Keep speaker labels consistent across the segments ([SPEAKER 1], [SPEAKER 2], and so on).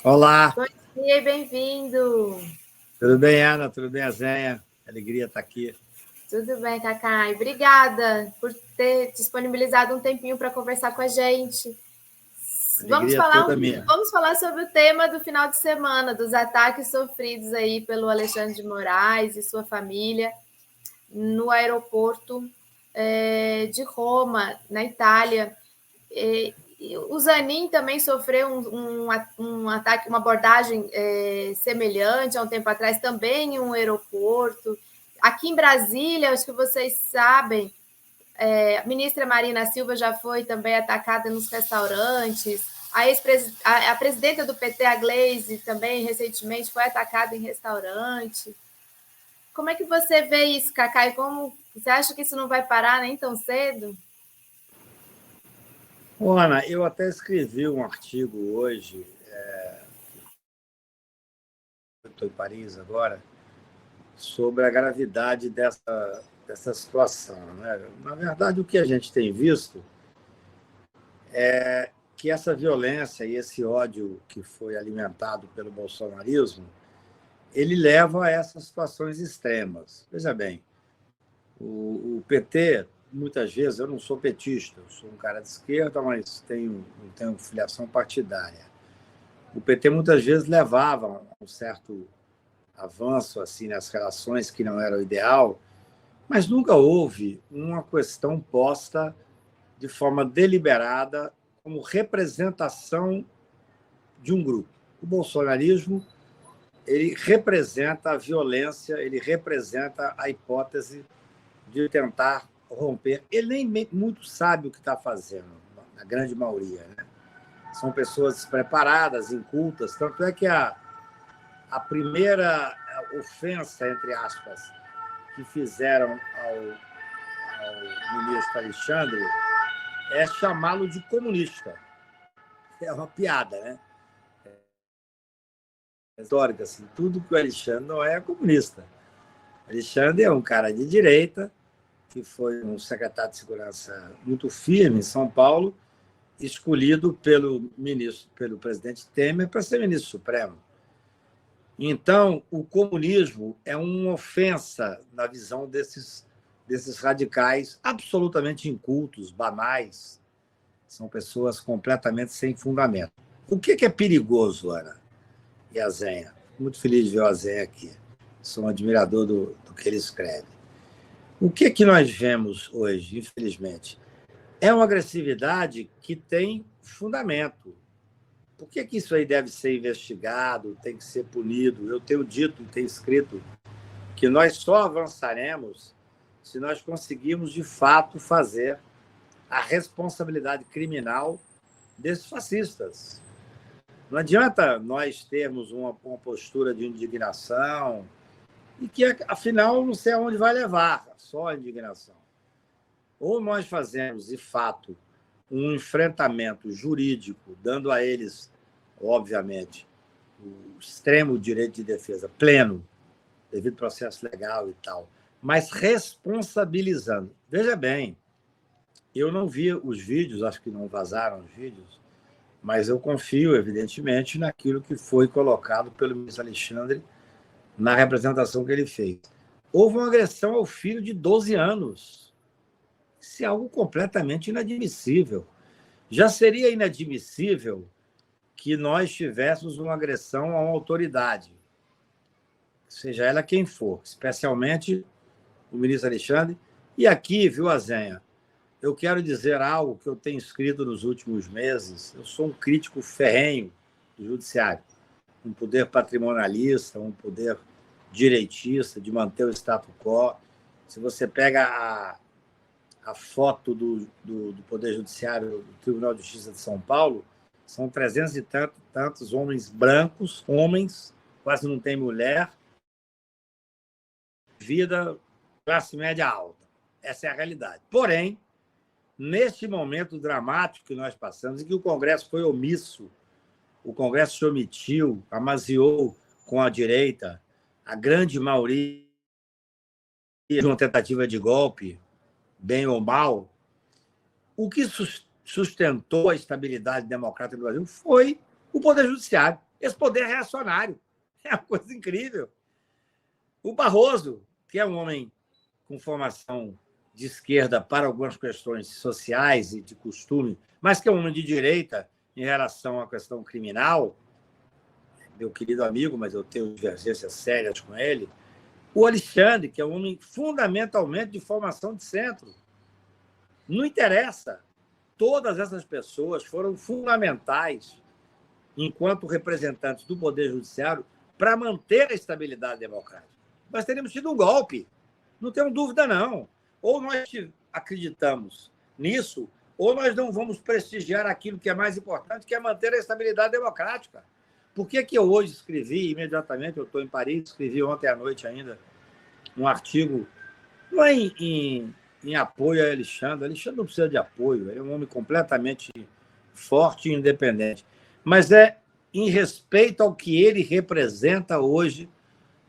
[SPEAKER 1] Olá,
[SPEAKER 2] Bom dia e bem-vindo.
[SPEAKER 1] tudo bem, Ana? Tudo bem, Azenha? Alegria estar aqui.
[SPEAKER 2] Tudo bem, Cacai? Obrigada por ter disponibilizado um tempinho para conversar com a gente. Vamos
[SPEAKER 1] Alegria
[SPEAKER 2] falar,
[SPEAKER 1] toda minha.
[SPEAKER 2] vamos falar sobre o tema do final de semana, dos ataques sofridos aí pelo Alexandre de Moraes e sua família no aeroporto de Roma, na Itália. O Zanin também sofreu um ataque, uma abordagem semelhante há um tempo atrás, também em um aeroporto. Aqui em Brasília, acho que vocês sabem, a ministra Marina Silva já foi também atacada nos restaurantes. A presidenta do PT, a Gleisi, também recentemente foi atacada em restaurante. Como é que você vê isso, Cacai? Como você acha que isso não vai parar nem tão cedo?
[SPEAKER 1] Ô, Ana, eu até escrevi um artigo hoje, eu estou em Paris agora, sobre a gravidade dessa situação, né? Na verdade, o que a gente tem visto é que essa violência e esse ódio que foi alimentado pelo bolsonarismo, ele leva a essas situações extremas. Veja bem, o PT, muitas vezes, eu não sou petista, eu sou um cara de esquerda, mas não tenho filiação partidária. O PT muitas vezes levava um certo avanço assim nas relações que não era o ideal, mas nunca houve uma questão posta de forma deliberada como representação de um grupo. O bolsonarismo, ele representa a violência, ele representa a hipótese de tentar romper. Ele nem muito sabe o que está fazendo, na grande maioria, né? São pessoas despreparadas, incultas, tanto é que a primeira ofensa, entre aspas, que fizeram ao ministro Alexandre é chamá-lo de comunista. É uma piada, né? É histórica, assim, tudo que o Alexandre não é comunista. Alexandre é um cara de direita, que foi um secretário de segurança muito firme em São Paulo, escolhido pelo presidente Temer para ser ministro supremo. Então, o comunismo é uma ofensa na visão desses radicais absolutamente incultos, banais. São pessoas completamente sem fundamento. O que é perigoso, Ana e a Zenha? Muito feliz de ver o Azenha aqui. Sou um admirador do que ele escreve. O que nós vemos hoje, infelizmente? É uma agressividade que tem fundamento. Por que isso aí deve ser investigado, tem que ser punido? Eu tenho dito e tenho escrito que nós só avançaremos se nós conseguirmos, de fato, fazer a responsabilidade criminal desses fascistas. Não adianta nós termos uma postura de indignação e que, afinal, não sei aonde vai levar, só a indignação. Ou nós fazemos, de fato, um enfrentamento jurídico, dando a eles, obviamente, o extremo direito de defesa pleno, devido ao processo legal e tal, mas responsabilizando. Veja bem, eu não vi os vídeos, acho que não vazaram os vídeos, mas eu confio, evidentemente, naquilo que foi colocado pelo ministro Alexandre na representação que ele fez. Houve uma agressão ao filho de 12 anos. Isso é algo completamente inadmissível. Já seria inadmissível que nós tivéssemos uma agressão a uma autoridade, seja ela quem for, especialmente o ministro Alexandre. E aqui, viu, Azenha, eu quero dizer algo que eu tenho escrito nos últimos meses. Eu sou um crítico ferrenho do judiciário, um poder patrimonialista, um poder direitista, de manter o status quo. Se você pega a foto do Poder Judiciário do Tribunal de Justiça de São Paulo, são 300 e tantos homens brancos, homens, quase não tem mulher, vida classe média alta. Essa é a realidade. Porém, neste momento dramático que nós passamos, em que o Congresso foi omisso, o Congresso se omitiu, amaziou com a direita, a grande maioria de uma tentativa de golpe, bem ou mal, o que sustentou a estabilidade democrática do Brasil foi o Poder Judiciário. esse poder reacionário. É uma coisa incrível. O Barroso, que é um homem com formação de esquerda para algumas questões sociais e de costume, mas que é um homem de direita em relação à questão criminal, meu querido amigo, mas eu tenho divergências sérias com ele. O Alexandre, que é um homem fundamentalmente de formação de centro. Não interessa. Todas essas pessoas foram fundamentais, enquanto representantes do Poder Judiciário, para manter a estabilidade democrática. Nós teríamos tido um golpe, não tenho dúvida, não. Ou nós acreditamos nisso, ou nós não vamos prestigiar aquilo que é mais importante, que é manter a estabilidade democrática. Por que eu hoje escrevi, imediatamente, eu estou em Paris, escrevi ontem à noite ainda, um artigo, não é em apoio a Alexandre. Alexandre não precisa de apoio, ele é um homem completamente forte e independente, mas é em respeito ao que ele representa hoje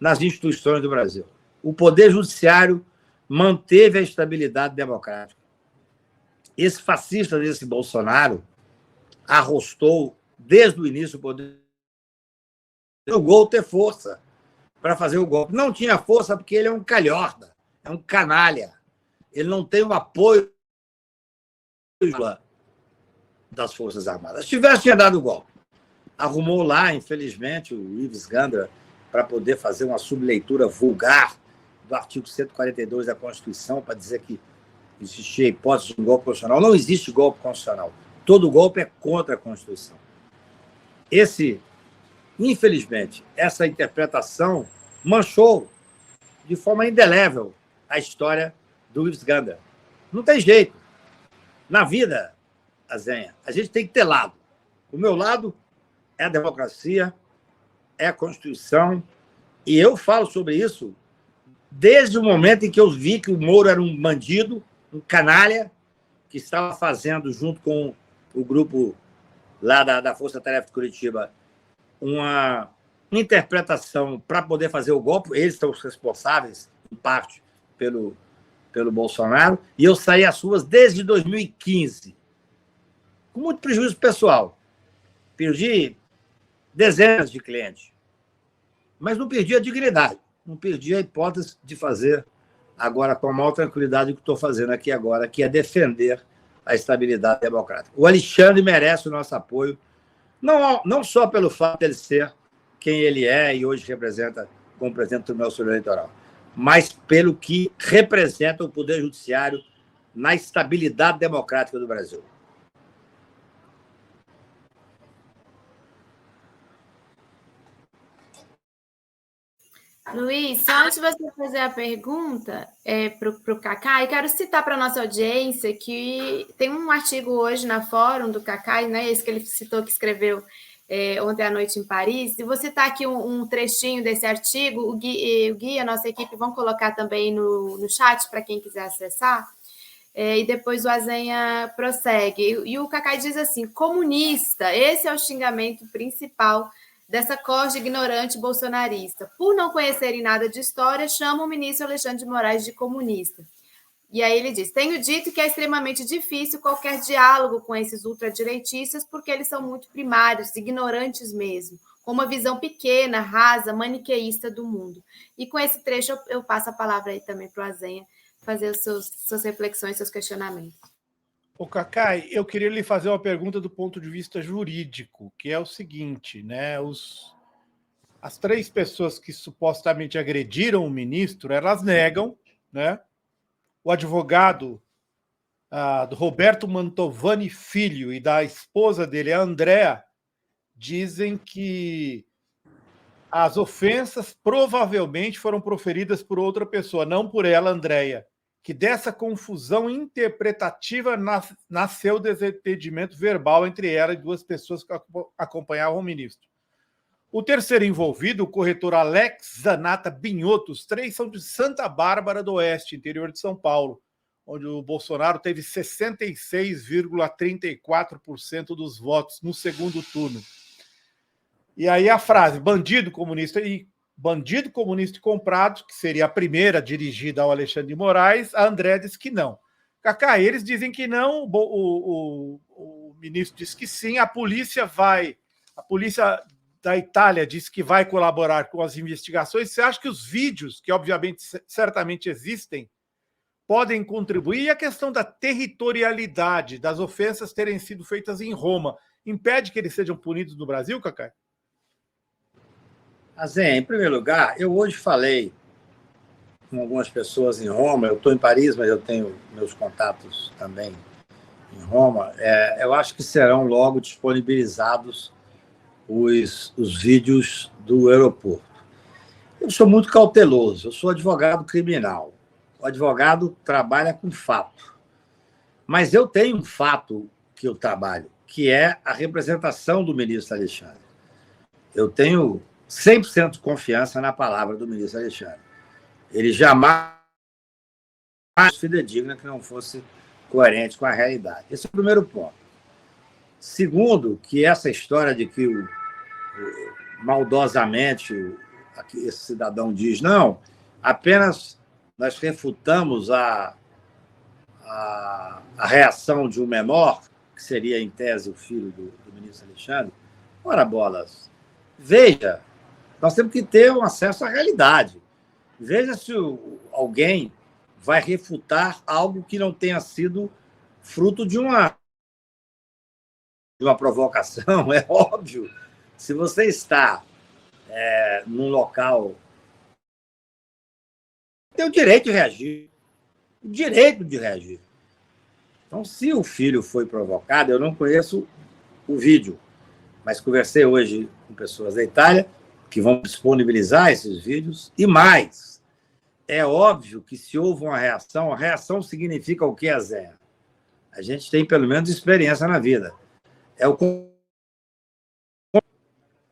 [SPEAKER 1] nas instituições do Brasil. O Poder Judiciário manteve a estabilidade democrática. Esse fascista desse Bolsonaro arrostou, desde o início, o Poder o gol ter força para fazer o golpe. Não tinha força porque ele é um calhorda, é um canalha. Ele não tem o apoio das Forças Armadas. Se tivesse, tinha dado o golpe. Arrumou lá, infelizmente, o Ives Gandra para poder fazer uma subleitura vulgar do artigo 142 da Constituição para dizer que existia a hipótese de um golpe constitucional. Não existe golpe constitucional. Todo golpe é contra a Constituição. Infelizmente, essa interpretação manchou de forma indelével a história do Ives Gandra. Não tem jeito. Na vida, Azenha, a gente tem que ter lado. O meu lado é a democracia, é a Constituição, e eu falo sobre isso desde o momento em que eu vi que o Moro era um bandido, um canalha, que estava fazendo, junto com o grupo lá da Força Tarefa de Curitiba, uma interpretação para poder fazer o golpe. Eles são os responsáveis, em parte, pelo Bolsonaro, e eu saí às ruas desde 2015, com muito prejuízo pessoal. Perdi dezenas de clientes, mas não perdi a dignidade, não perdi a hipótese de fazer agora com a maior tranquilidade o que estou fazendo aqui agora, que é defender a estabilidade democrática. O Alexandre merece o nosso apoio, não só pelo fato de ele ser quem ele é e hoje representa como presidente do Tribunal Superior Eleitoral, mas pelo que representa o Poder Judiciário na estabilidade democrática do Brasil.
[SPEAKER 2] Luiz, só antes de você fazer a pergunta para o Cacá, eu quero citar para a nossa audiência que tem um artigo hoje na Fórum do Cacá, né, esse que ele citou, que escreveu ontem à noite em Paris, e vou citar aqui um trechinho desse artigo, o Gui, a nossa equipe, vão colocar também no chat para quem quiser acessar, e depois o Azenha prossegue. E o Cacá diz assim: comunista, esse é o xingamento principal dessa corte ignorante bolsonarista. Por não conhecerem nada de história, chamam o ministro Alexandre de Moraes de comunista. E aí ele diz: tenho dito que é extremamente difícil qualquer diálogo com esses ultradireitistas, porque eles são muito primários, ignorantes mesmo, com uma visão pequena, rasa, maniqueísta do mundo. E com esse trecho eu passo a palavra aí também para o Azenha fazer suas reflexões, seus questionamentos.
[SPEAKER 3] Ô, Cacai, eu queria lhe fazer uma pergunta do ponto de vista jurídico, que é o seguinte, né? As três pessoas que supostamente agrediram o ministro, elas negam, né? O advogado do Roberto Mantovani Filho e da esposa dele, a Andréa, dizem que as ofensas provavelmente foram proferidas por outra pessoa, não por ela, Andréa, que dessa confusão interpretativa nasceu o desentendimento verbal entre ela e duas pessoas que acompanhavam o ministro. O terceiro envolvido, o corretor Alex Zanata Binhoto, os três são de Santa Bárbara do Oeste, interior de São Paulo, onde o Bolsonaro teve 66,34% dos votos no segundo turno. E aí a frase bandido comunista e comprado, que seria a primeira dirigida ao Alexandre de Moraes, a André disse que não. Cacá, eles dizem que não, o ministro diz que sim, a polícia da Itália disse que vai colaborar com as investigações. Você acha que os vídeos, que obviamente certamente existem, podem contribuir? E a questão da territorialidade das ofensas terem sido feitas em Roma impede que eles sejam punidos no Brasil, Cacai?
[SPEAKER 1] Azem, em primeiro lugar, eu hoje falei com algumas pessoas em Roma. Eu estou em Paris, mas eu tenho meus contatos também em Roma. Eu acho que serão logo disponibilizados os vídeos do aeroporto. Eu sou muito cauteloso, eu sou advogado criminal. O advogado trabalha com fato. Mas eu tenho um fato que eu trabalho, que é a representação do ministro Alexandre. Eu tenho 100% de confiança na palavra do ministro Alexandre. Ele jamais fidedigna que não fosse coerente com a realidade. Esse é o primeiro ponto. Segundo, que essa história de que maldosamente esse cidadão diz, não, apenas nós refutamos a reação de um menor, que seria, em tese, o filho do ministro Alexandre. Ora, bolas, veja, nós temos que ter um acesso à realidade. Veja se alguém vai refutar algo que não tenha sido fruto de uma provocação. É óbvio. Se você está num local, tem o direito de reagir. O direito de reagir. Então, se o filho foi provocado, eu não conheço o vídeo, mas conversei hoje com pessoas da Itália que vão disponibilizar esses vídeos. E mais, é óbvio que se houve uma reação, a reação significa o que, Zé? A gente tem, pelo menos, experiência na vida.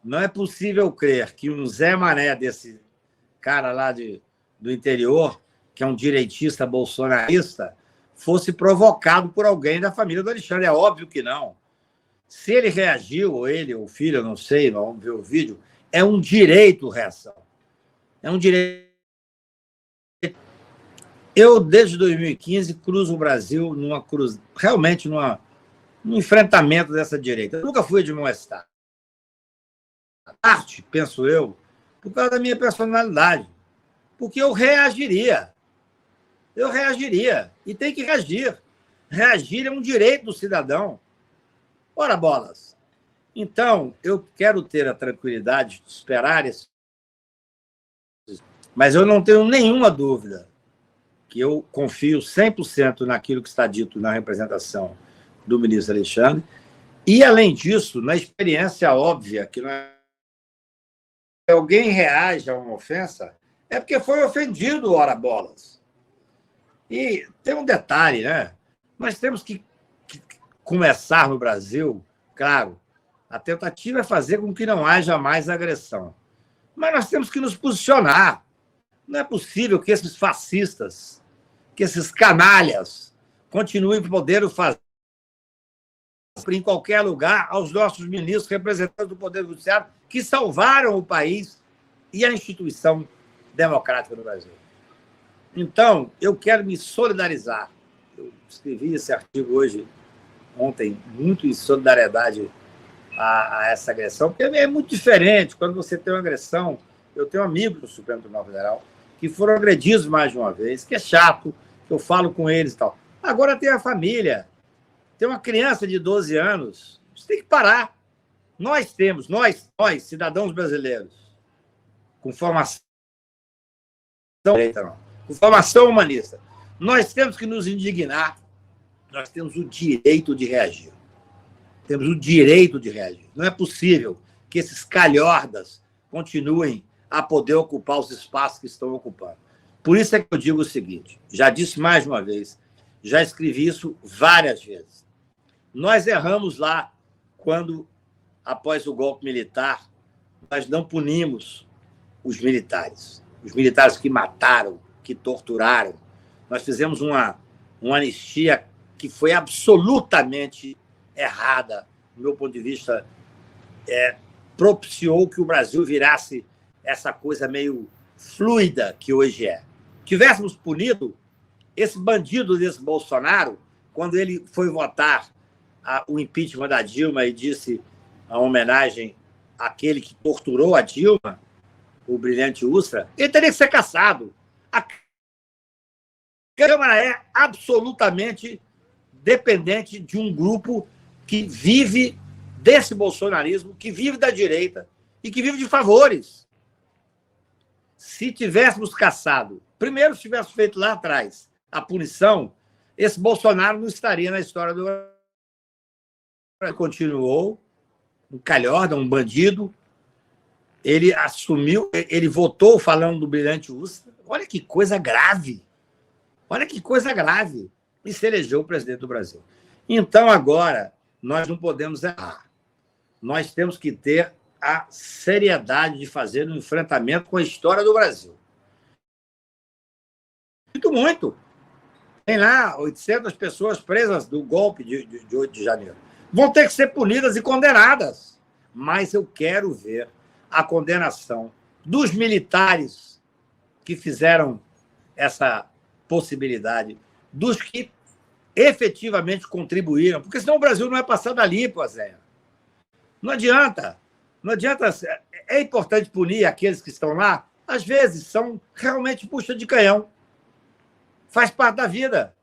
[SPEAKER 1] Não é possível crer que um Zé Mané, desse cara lá do interior, que é um direitista bolsonarista, fosse provocado por alguém da família do Alexandre. É óbvio que não. Se ele reagiu, ou ele, ou o filho, eu não sei, vamos ver o vídeo, é um direito reação. É um direito. Eu, desde 2015, cruzo o Brasil realmente num enfrentamento dessa direita. Eu nunca fui de molestar. Arte, penso eu, por causa da minha personalidade. Porque eu reagiria. Eu reagiria. E tem que reagir. Reagir é um direito do cidadão. Ora, bolas. Então, eu quero ter a tranquilidade de esperar isso. Mas eu não tenho nenhuma dúvida que eu confio 100% naquilo que está dito na representação do ministro Alexandre. E, além disso, na experiência óbvia que alguém reage a uma ofensa, é porque foi ofendido, ora bolas. E tem um detalhe, né? Nós temos que começar no Brasil, claro, a tentativa é fazer com que não haja mais agressão. Mas nós temos que nos posicionar. Não é possível que esses fascistas, que esses canalhas, continuem podendo fazer em qualquer lugar aos nossos ministros, representantes do Poder Judiciário, que salvaram o país e a instituição democrática no Brasil. Então, eu quero me solidarizar. Eu escrevi esse artigo ontem, muito em solidariedade a essa agressão, porque é muito diferente quando você tem uma agressão. Eu tenho amigos do Supremo Tribunal Federal que foram agredidos mais de uma vez, que é chato, que eu falo com eles e tal. Agora tem a família, tem uma criança de 12 anos, isso tem que parar. Nós, cidadãos brasileiros, com formação humanista, nós temos que nos indignar, nós temos o direito de reagir. Temos o direito de reagir. Não é possível que esses calhordas continuem a poder ocupar os espaços que estão ocupando. Por isso é que eu digo o seguinte, já disse mais de uma vez, já escrevi isso várias vezes. Nós erramos lá quando, após o golpe militar, nós não punimos os militares que mataram, que torturaram. Nós fizemos uma anistia que foi absolutamente errada, do meu ponto de vista, propiciou que o Brasil virasse essa coisa meio fluida que hoje é. Tivéssemos punido esse bandido desse Bolsonaro, quando ele foi votar o impeachment da Dilma e disse a homenagem aquele que torturou a Dilma, o brilhante Ustra, ele teria que ser cassado. A Câmara é absolutamente dependente de um grupo que vive desse bolsonarismo, que vive da direita e que vive de favores. Se tivéssemos cassado, primeiro, se tivéssemos feito lá atrás a punição, esse Bolsonaro não estaria na história do Brasil. Continuou um calhorda, um bandido. Ele assumiu, ele votou falando do brilhante Ustra. Olha que coisa grave. Olha que coisa grave. E se elegeu o presidente do Brasil. Então, agora, nós não podemos errar. Nós temos que ter a seriedade de fazer um enfrentamento com a história do Brasil. Muito. Tem lá 800 pessoas presas do golpe de 8 de janeiro. Vão ter que ser punidas e condenadas. Mas eu quero ver a condenação dos militares que fizeram essa possibilidade, dos que efetivamente contribuíram, porque senão o Brasil não é passado a limpo, Zé. Não adianta. Não adianta. É importante punir aqueles que estão lá, às vezes são realmente puxa de canhão. Faz parte da vida.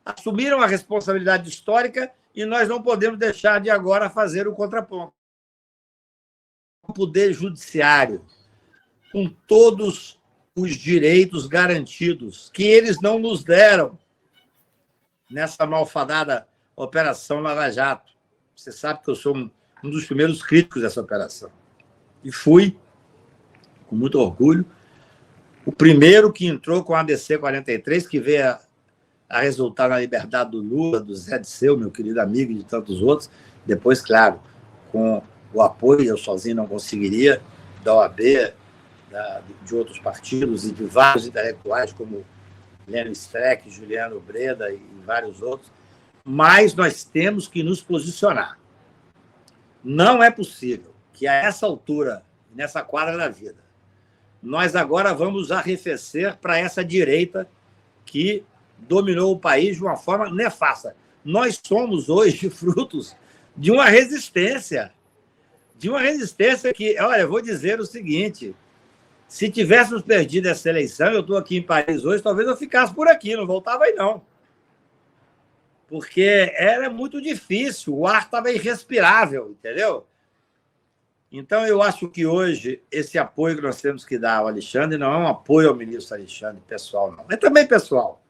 [SPEAKER 1] Assumiram a responsabilidade histórica e nós não podemos deixar de agora fazer o contraponto. O poder judiciário, com todos os direitos garantidos, que eles não nos deram nessa malfadada Operação Lava Jato. Você sabe que eu sou um dos primeiros críticos dessa operação. E fui, com muito orgulho, o primeiro que entrou com a ABC 43, que veio a resultar na liberdade do Lula, do Zé Disseu, meu querido amigo, e de tantos outros. Depois, claro, com o apoio, eu sozinho não conseguiria, da OAB, de outros partidos e de vários intelectuais, como Lênio Streck, Juliano Breda e vários outros. Mas nós temos que nos posicionar. Não é possível que, a essa altura, nessa quadra da vida, nós agora vamos arrefecer para essa direita que dominou o país de uma forma nefasta. Nós somos hoje frutos de uma resistência que, olha, eu vou dizer o seguinte, se tivéssemos perdido essa eleição, eu estou aqui em Paris hoje, talvez eu ficasse por aqui, não voltava aí não. Porque era muito difícil, o ar estava irrespirável, entendeu? Então, eu acho que hoje esse apoio que nós temos que dar ao Alexandre não é um apoio ao ministro Alexandre pessoal, não. É também pessoal,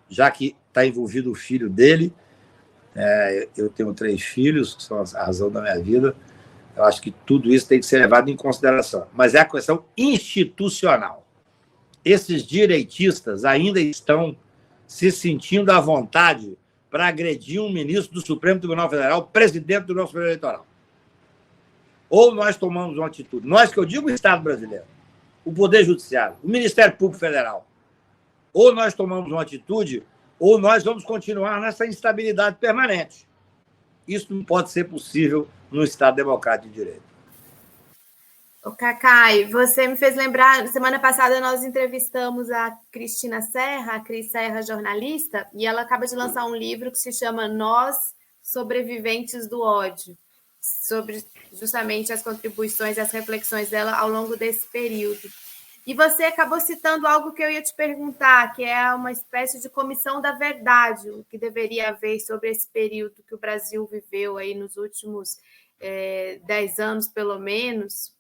[SPEAKER 1] já que está envolvido o filho dele. Eu tenho 3 filhos, que são a razão da minha vida. Eu acho que tudo isso tem que ser levado em consideração. Mas é a questão institucional. Esses direitistas ainda estão se sentindo à vontade para agredir um ministro do Supremo Tribunal Federal, presidente do nosso Tribunal Eleitoral. Ou nós tomamos uma atitude. Nós, que eu digo o Estado brasileiro, o Poder Judiciário, o Ministério Público Federal. Ou nós tomamos uma atitude, ou nós vamos continuar nessa instabilidade permanente. Isso não pode ser possível no Estado democrático de direito.
[SPEAKER 2] O Cacai, você me fez lembrar, semana passada nós entrevistamos a Cristina Serra, a Cris Serra, jornalista, e ela acaba de lançar um livro que se chama Nós, Sobreviventes do Ódio, sobre justamente as contribuições e as reflexões dela ao longo desse período. E você acabou citando algo que eu ia te perguntar, que é uma espécie de comissão da verdade, o que deveria haver sobre esse período que o Brasil viveu aí nos últimos 10 anos, pelo menos,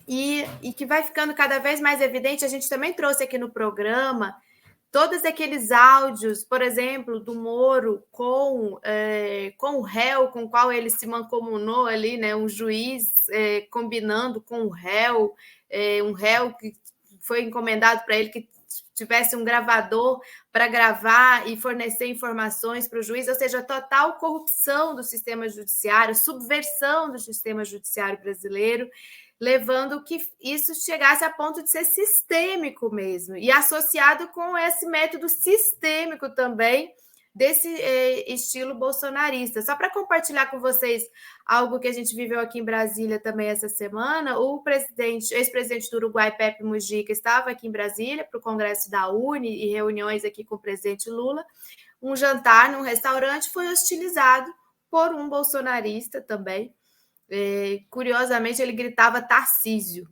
[SPEAKER 2] e que vai ficando cada vez mais evidente. A gente também trouxe aqui no programa todos aqueles áudios, por exemplo, do Moro com o réu com o qual ele se mancomunou ali, né, um juiz combinando com o réu, um réu que foi encomendado para ele que tivesse um gravador para gravar e fornecer informações para o juiz, ou seja, total corrupção do sistema judiciário, subversão do sistema judiciário brasileiro, levando que isso chegasse a ponto de ser sistêmico mesmo, e associado com esse método sistêmico também desse estilo bolsonarista. Só para compartilhar com vocês algo que a gente viveu aqui em Brasília também essa semana, o ex-presidente do Uruguai, Pepe Mujica, estava aqui em Brasília para o Congresso da UNE e reuniões aqui com o presidente Lula. Um jantar num restaurante foi hostilizado por um bolsonarista também, curiosamente, ele gritava Tarcísio,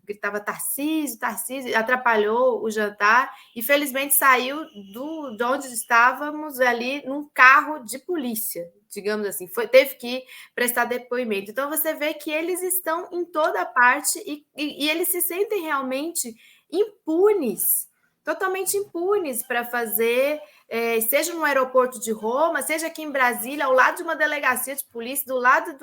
[SPEAKER 2] Tarcísio, atrapalhou o jantar e, felizmente, saiu de onde estávamos ali num carro de polícia, digamos assim, teve que prestar depoimento. Então, você vê que eles estão em toda parte e eles se sentem realmente impunes, totalmente impunes para fazer, seja no aeroporto de Roma, seja aqui em Brasília, ao lado de uma delegacia de polícia, do lado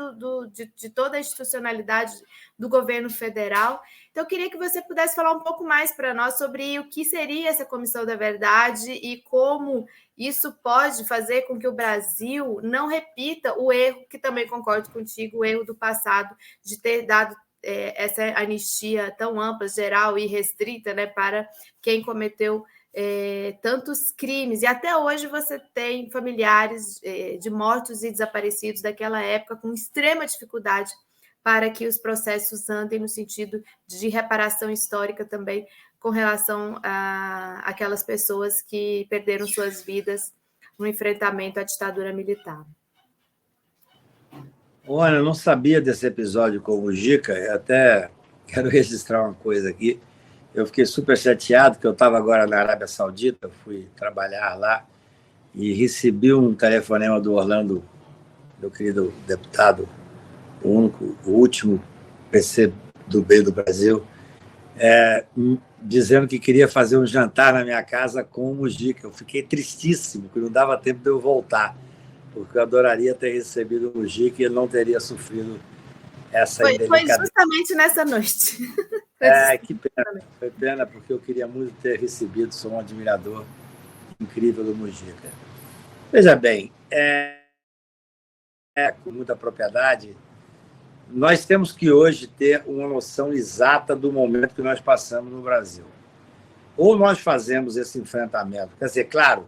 [SPEAKER 2] de toda a institucionalidade do governo federal. Então, eu queria que você pudesse falar um pouco mais para nós sobre o que seria essa Comissão da Verdade e como isso pode fazer com que o Brasil não repita o erro, que também concordo contigo, o erro do passado, de ter dado essa anistia tão ampla, geral e restrita, né, para quem cometeu tantos crimes. E até hoje você tem familiares de mortos e desaparecidos daquela época com extrema dificuldade para que os processos andem no sentido de reparação histórica também com relação a aquelas pessoas que perderam suas vidas no enfrentamento à ditadura militar.
[SPEAKER 1] Olha, eu não sabia desse episódio com o Mujica, eu até quero registrar uma coisa aqui. Eu fiquei super chateado, que eu estava agora na Arábia Saudita, fui trabalhar lá e recebi um telefonema do Orlando, meu querido deputado, o último PC do B do Brasil, dizendo que queria fazer um jantar na minha casa com o Mujica. Eu fiquei tristíssimo, porque não dava tempo de eu voltar, porque eu adoraria ter recebido o Mujica e ele não teria sofrido essa indelicadeza.
[SPEAKER 2] Foi justamente nessa noite.
[SPEAKER 1] Que pena. Foi pena, porque eu queria muito ter recebido, sou um admirador incrível do Mujica. Veja bem, com muita propriedade, nós temos que hoje ter uma noção exata do momento que nós passamos no Brasil. Ou nós fazemos esse enfrentamento, quer dizer, claro,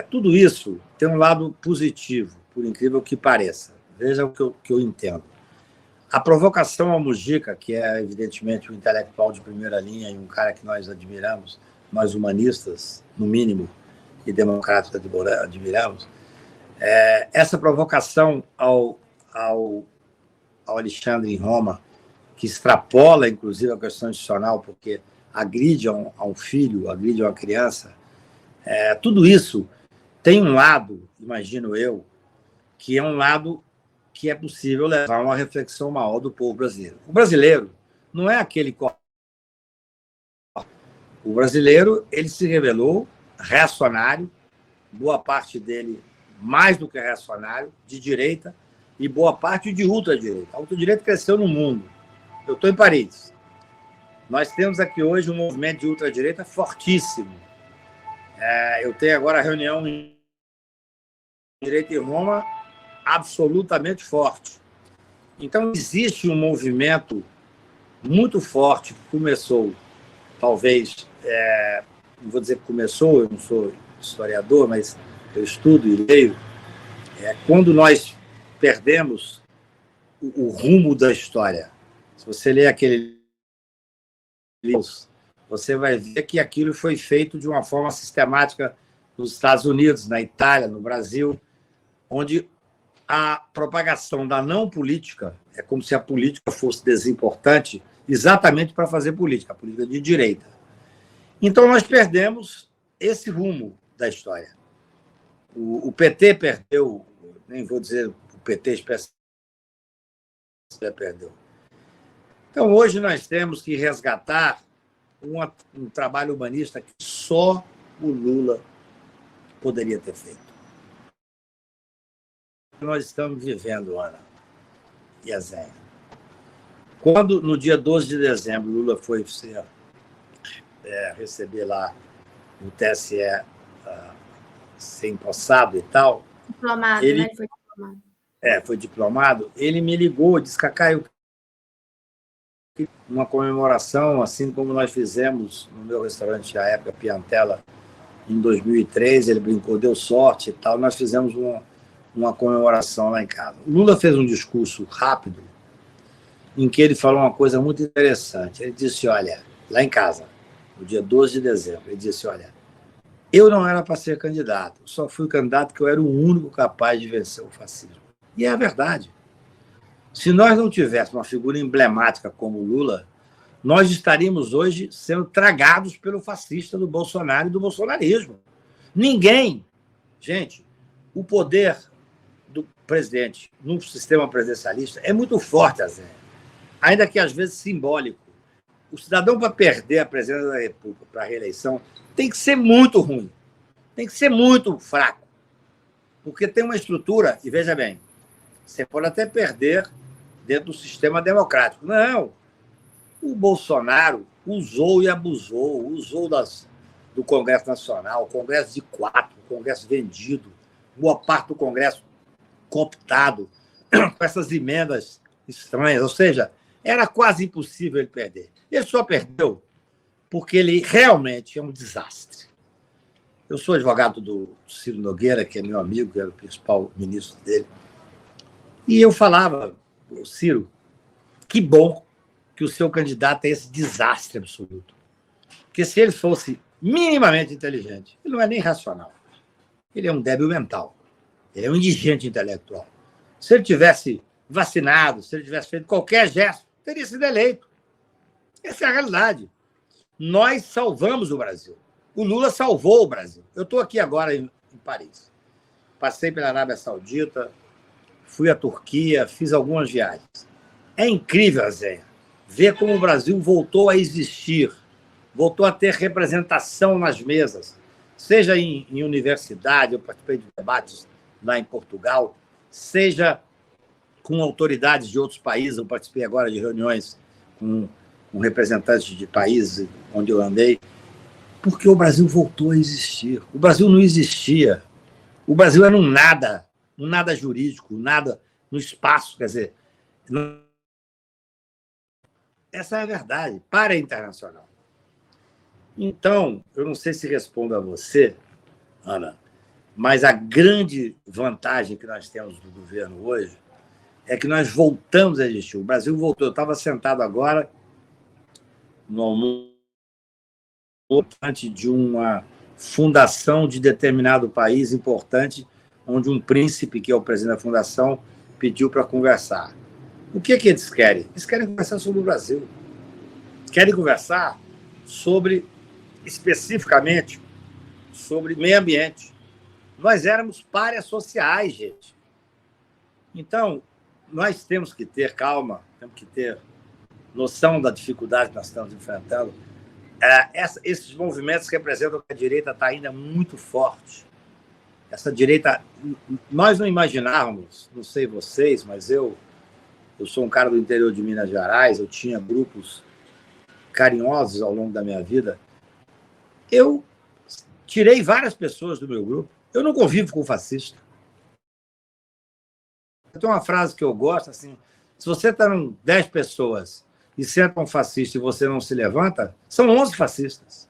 [SPEAKER 1] tudo isso tem um lado positivo, por incrível que pareça. Veja o que eu entendo. A provocação ao Mujica, que é, evidentemente, um intelectual de primeira linha e um cara que nós admiramos, nós humanistas, no mínimo, e democratas admiramos, essa provocação ao Alexandre em Roma, que extrapola, inclusive, a questão institucional, porque agride a um filho, agride a uma criança, tudo isso tem um lado, imagino eu, que é um lado que é possível levar a uma reflexão maior do povo brasileiro. O brasileiro não é aquele... O brasileiro, ele se revelou reacionário, boa parte dele mais do que reacionário, de direita, e boa parte de ultradireita. A ultradireita cresceu no mundo. Eu estou em Paris. Nós temos aqui hoje um movimento de ultradireita fortíssimo. Eu tenho agora a reunião em direita em Roma, absolutamente forte. Então, existe um movimento muito forte que começou, talvez, não vou dizer que começou, eu não sou historiador, mas eu estudo e leio, quando nós perdemos o rumo da história. Se você ler aquele livro, você vai ver que aquilo foi feito de uma forma sistemática nos Estados Unidos, na Itália, no Brasil, onde a propagação da não política é como se a política fosse desimportante exatamente para fazer política, a política de direita. Então, nós perdemos esse rumo da história. O PT perdeu, nem vou dizer o PT especialmente perdeu. Então, hoje nós temos que resgatar um trabalho humanista que só o Lula poderia ter feito. Nós estamos vivendo, Ana e a Zé. Quando, no dia 12 de dezembro, Lula foi receber lá no TSE ser empossado e tal...
[SPEAKER 2] Diplomado,
[SPEAKER 1] ele,
[SPEAKER 2] né? Foi diplomado.
[SPEAKER 1] Foi diplomado. Ele me ligou, disse, Cacá, uma comemoração, assim como nós fizemos no meu restaurante, à época, Piantella, em 2003, ele brincou, deu sorte e tal, nós fizemos uma comemoração lá em casa. O Lula fez um discurso rápido, em que ele falou uma coisa muito interessante. Ele disse, olha, lá em casa, no dia 12 de dezembro, ele disse, olha, eu não era para ser candidato, só fui candidato porque eu era o único capaz de vencer o fascismo. E é a verdade. Se nós não tivéssemos uma figura emblemática como o Lula, nós estaríamos hoje sendo tragados pelo fascista do Bolsonaro e do bolsonarismo. Ninguém... Gente, o poder do presidente num sistema presidencialista é muito forte, Zé, ainda que às vezes simbólico. O cidadão, para perder a presidência da República para a reeleição, tem que ser muito ruim, tem que ser muito fraco, porque tem uma estrutura, e veja bem, você pode até perder dentro do sistema democrático. Não, o Bolsonaro usou e abusou, usou do Congresso Nacional, o Congresso de 4, o Congresso vendido, boa parte do Congresso cooptado, com essas emendas estranhas, ou seja, era quase impossível ele perder. Ele só perdeu porque ele realmente é um desastre. Eu sou advogado do Ciro Nogueira, que é meu amigo, que era o principal ministro dele, e eu falava, Ciro, que bom que o seu candidato é esse desastre absoluto. Porque se ele fosse minimamente inteligente, ele não é nem racional, ele é um débil mental, ele é um indigente intelectual. Se ele tivesse vacinado, se ele tivesse feito qualquer gesto, teria sido eleito. Essa é a realidade. Nós salvamos o Brasil. O Lula salvou o Brasil. Eu estou aqui agora em Paris. Passei pela Arábia Saudita, fui à Turquia, fiz algumas viagens. É incrível, Zé, ver como o Brasil voltou a existir, voltou a ter representação nas mesas, seja em universidade, eu participei de debates lá em Portugal, seja com autoridades de outros países, eu participei agora de reuniões com representantes de países onde eu andei, porque o Brasil voltou a existir. O Brasil não existia. O Brasil era um nada jurídico, nada no espaço, quer dizer... Essa é a verdade, para a internacional. Então, eu não sei se respondo a você, Ana, mas a grande vantagem que nós temos do governo hoje é que nós voltamos a existir. O Brasil voltou. Eu estava sentado agora no almoço de uma fundação de determinado país importante, onde um príncipe, que é o presidente da fundação, pediu para conversar. O que eles querem? Eles querem conversar sobre o Brasil. Querem conversar sobre, especificamente, sobre meio ambiente. Nós éramos párias sociais, gente. Então, nós temos que ter calma, temos que ter noção da dificuldade que nós estamos enfrentando. Esses movimentos representam que a direita está ainda muito forte. Essa direita... Nós não imaginávamos, não sei vocês, mas eu sou um cara do interior de Minas Gerais, eu tinha grupos carinhosos ao longo da minha vida. Eu tirei várias pessoas do meu grupo. Eu não convivo com fascista. Tem uma frase que eu gosto, assim, se você está com 10 pessoas e senta um fascista e você não se levanta, são 11 fascistas.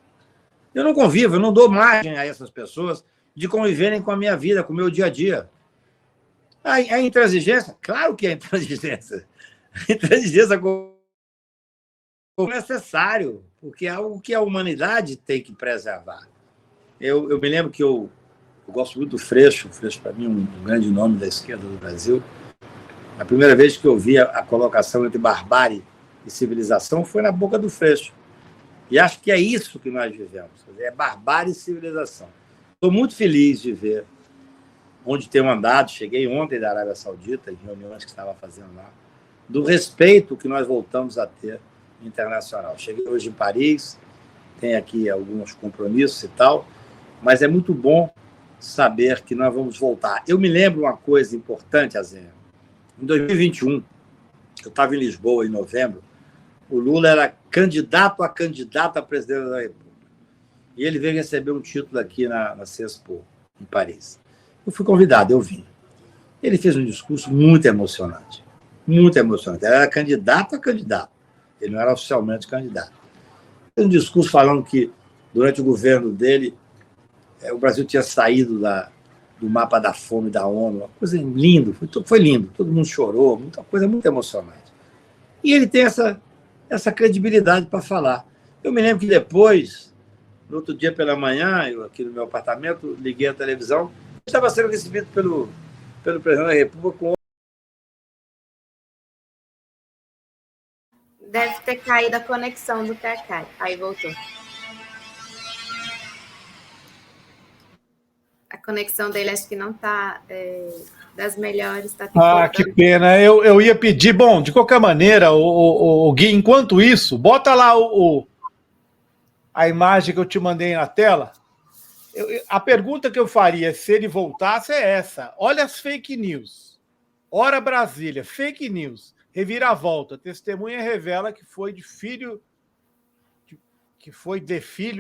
[SPEAKER 1] Eu não convivo, eu não dou margem a essas pessoas de conviverem com a minha vida, com o meu dia a dia. A intransigência? Claro que é intransigência. A intransigência é necessário, porque é algo que a humanidade tem que preservar. Eu me lembro que eu gosto muito do Freixo. O Freixo, para mim, é um grande nome da esquerda do Brasil. A primeira vez que eu vi a colocação entre barbárie e civilização foi na boca do Freixo. E acho que é isso que nós vivemos. É barbárie e civilização. Estou muito feliz de ver onde tenho andado. Cheguei ontem da Arábia Saudita, em reuniões que estava fazendo lá, do respeito que nós voltamos a ter internacional. Cheguei hoje em Paris, tem aqui alguns compromissos e tal, mas é muito bom saber que nós vamos voltar. Eu me lembro uma coisa importante, Azenha. Em 2021, eu estava em Lisboa, em novembro, o Lula era candidato a presidente da República. E ele veio receber um título aqui na CESPO, em Paris. Eu fui convidado, eu vim. Ele fez um discurso muito emocionante. Muito emocionante. Ele era candidato a candidato. Ele não era oficialmente candidato. Fez um discurso falando que, durante o governo dele, o Brasil tinha saído do mapa da fome da ONU. Uma coisa linda, foi lindo. Todo mundo chorou, muita coisa muito emocionante. E ele tem essa credibilidade para falar. Eu me lembro que depois, no outro dia pela manhã, eu aqui no meu apartamento, liguei a televisão, estava sendo recebido pelo presidente da República com
[SPEAKER 2] Deve ter caído a conexão do Cacai. Aí voltou. A conexão dele acho que não está das melhores. Tá
[SPEAKER 3] que pena. Eu ia pedir... Bom, de qualquer maneira, o Gui, enquanto isso, bota lá a imagem que eu te mandei na tela. A pergunta que eu faria se ele voltasse é essa. Olha as fake news. Hora Brasília, fake news. Reviravolta. Testemunha revela que foi filho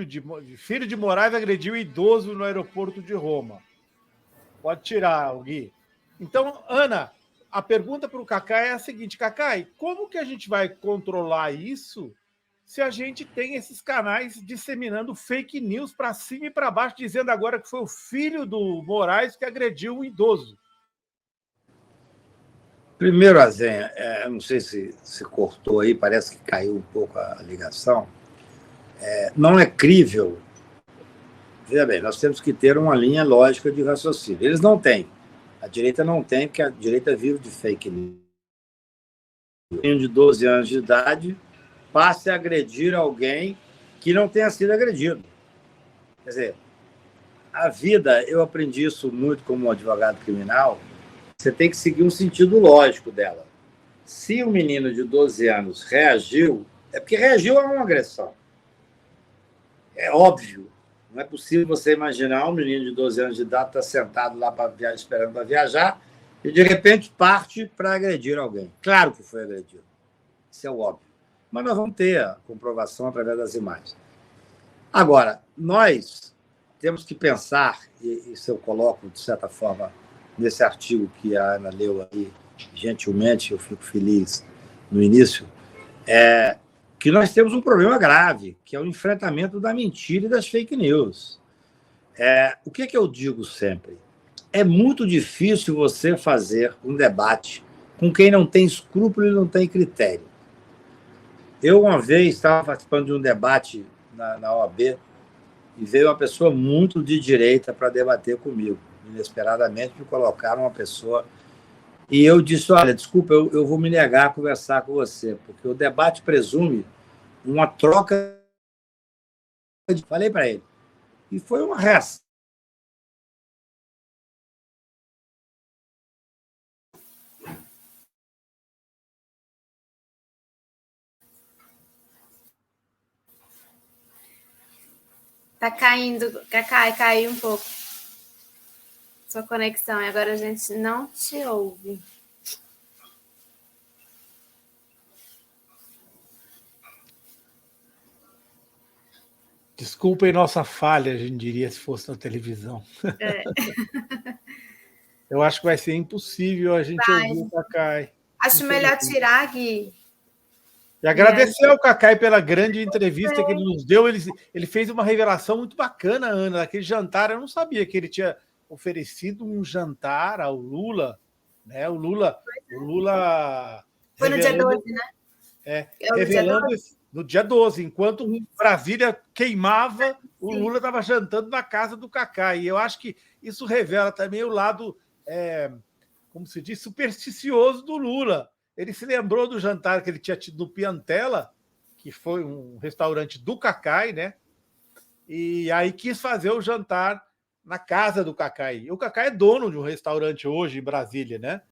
[SPEAKER 3] de Moraes agrediu idoso no aeroporto de Roma. Pode tirar, Gui. Então, Ana, a pergunta para o Cacai é a seguinte: Cacai, como que a gente vai controlar isso se a gente tem esses canais disseminando fake news para cima e para baixo, dizendo agora que foi o filho do Moraes que agrediu um idoso?
[SPEAKER 1] Primeiro, Azenha, não sei se cortou aí, parece que caiu um pouco a ligação. Não é crível. Veja bem, nós temos que ter uma linha lógica de raciocínio. Eles não têm. A direita não tem, porque a direita vive de fake news. Um menino de 12 anos de idade passe a agredir alguém que não tenha sido agredido. Quer dizer, a vida, eu aprendi isso muito como advogado criminal, você tem que seguir um sentido lógico dela. Se o menino de 12 anos reagiu, é porque reagiu a uma agressão. É óbvio. Não é possível você imaginar um menino de 12 anos de idade estar sentado lá esperando para viajar e, de repente, parte para agredir alguém. Claro que foi agredido. Isso é óbvio. Mas nós vamos ter a comprovação através das imagens. Agora, nós temos que pensar, e isso eu coloco, de certa forma, nesse artigo que a Ana leu aí, gentilmente, eu fico feliz no início, que nós temos um problema grave, que é o enfrentamento da mentira e das fake news. O que eu digo sempre? É muito difícil você fazer um debate com quem não tem escrúpulo e não tem critério. Eu, uma vez, estava participando de um debate na OAB e veio uma pessoa muito de direita para debater comigo. Inesperadamente, me colocaram uma pessoa... E eu disse, olha, desculpa, eu vou me negar a conversar com você, porque o debate presume uma troca... Falei para ele. E foi uma reação.
[SPEAKER 2] Tá caindo, Cacai, caiu um pouco sua conexão e agora a gente não te ouve.
[SPEAKER 3] Desculpem nossa falha, a gente diria, se fosse na televisão. Eu acho que vai ser impossível a gente ouvir o Cacai.
[SPEAKER 2] Acho melhor tirar, Gui.
[SPEAKER 3] E agradecer ao Cacai pela grande entrevista que ele nos deu. Ele fez uma revelação muito bacana, Ana, daquele jantar. Eu não sabia que ele tinha oferecido um jantar ao Lula. Né? O Lula
[SPEAKER 2] foi no dia 12, né?
[SPEAKER 3] Revelando no dia 12, enquanto Brasília queimava, o Lula estava jantando na casa do Cacai. E eu acho que isso revela também o lado, como se diz, supersticioso do Lula. Ele se lembrou do jantar que ele tinha tido no Piantella, que foi um restaurante do Cacai, né? E aí quis fazer o jantar na casa do Cacai. E o Cacai é dono de um restaurante hoje em Brasília, né?